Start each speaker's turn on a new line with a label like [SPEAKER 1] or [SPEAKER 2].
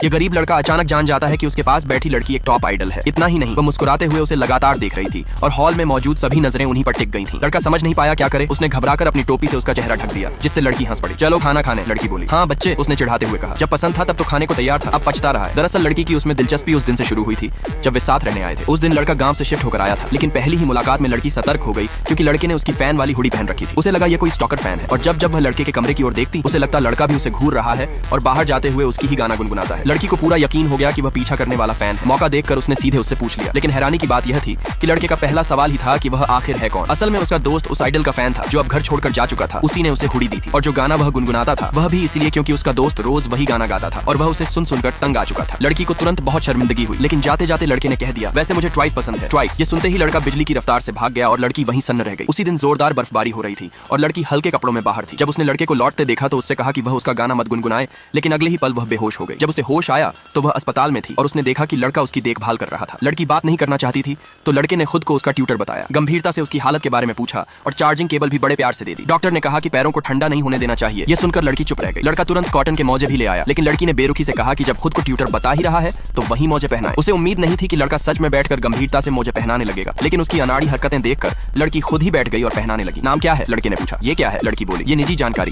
[SPEAKER 1] ये गरीब लड़का अचानक जान जाता है कि उसके पास बैठी लड़की एक टॉप आइडल है। इतना ही नहीं, वो मुस्कुराते हुए उसे लगातार देख रही थी और हॉल में मौजूद सभी नजरें उन्हीं पर टिक गई थी। लड़का समझ नहीं पाया क्या करे। उसने घबराकर अपनी टोपी से उसका चेहरा ढक दिया, जिससे लड़की हंस पड़ी। चलो खाना खाने, लड़की बोली। हाँ बच्चे, उसने चिढ़ाते हुए कहा। जब पसंद था तब तो खाने को तैयार था, अब पछता रहा है। दरअसल लड़की की उसमें दिलचस्पी उस दिन से शुरू हुई थी जब वे साथ रहने आए थे। उस दिन लड़का गांव से शिफ्ट होकर आया था, लेकिन पहली ही मुलाकात में लड़की सतर्क हो गई क्योंकि लड़के ने उसकी फैन वाली हुडी पहन रखी थी। उसे लगा ये कोई स्टॉकर फैन है, और जब जब वह लड़के के कमरे की ओर देखती उसे लगता लड़का भी उसे घूर रहा है और बाहर जाते हुए उसकी ही गाना गुनगुनाता है। लड़की को पूरा यकीन हो गया कि वह पीछा करने वाला फैन है। मौका देखकर उसने सीधे उससे पूछ लिया, लेकिन हैरानी की बात यह थी कि लड़के का पहला सवाल ही था कि वह आखिर है कौन। असल में उसका दोस्त उस आइडल का फैन था जो अब घर छोड़कर जा चुका था। उसी ने उसे हुडी दी थी, और जो गाना वह गुनगुनाता था वह भी इसीलिए क्योंकि उसका दोस्त रोज वही गाना गाता था और वह उसे सुन सुनकर तंग आ चुका था। लड़की को तुरंत बहुत शर्मिंदगी हुई, लेकिन जाते जाते लड़के ने कह दिया, वैसे मुझे ट्वाइस पसंद है, ट्वाइस। ये सुनते ही लड़का बिजली की रफ्तार से भाग गया और लड़की वहीं सन्न रह गई। उसी दिन जोरदार बर्फबारी हो रही थी और लड़की हल्के कपड़ों में बाहर थी। जब उसने लड़के को लौटते देखा तो उससे कहा कि वह उसका गाना मत गुनगुनाए, लेकिन अगले ही पल वह बेहोश हो गई। जब उसे होश आया तो वह अस्पताल में थी और उसने देखा कि लड़का उसकी देखभाल कर रहा था। लड़की बात नहीं करना चाहती थी तो लड़के ने खुद को उसका ट्यूटर बताया, गंभीरता से उसकी हालत के बारे में पूछा और चार्जिंग केबल भी बड़े प्यार से दे दी। डॉक्टर ने कहा कि पैरों को ठंडा नहीं होने देना चाहिए। ये सुनकर लड़की चुप रह गई। लड़का तुरंत कॉटन के मोजे भी ले आया, लेकिन लड़की ने बेरुखी से कहा कि जब खुद को ट्यूटर बता ही रहा है तो वही मोजे पहनाए। उसे उम्मीद नहीं थी कि लड़का सच में बैठकर गंभीरता से मोजे पहनाने लगेगा, लेकिन उसकी अनाड़ी हरकतें देखकर लड़की खुद ही बैठ गई और पहनाने लगी। नाम क्या है, लड़के ने पूछा। ये क्या है, लड़की बोली। ये निजी जानकारी।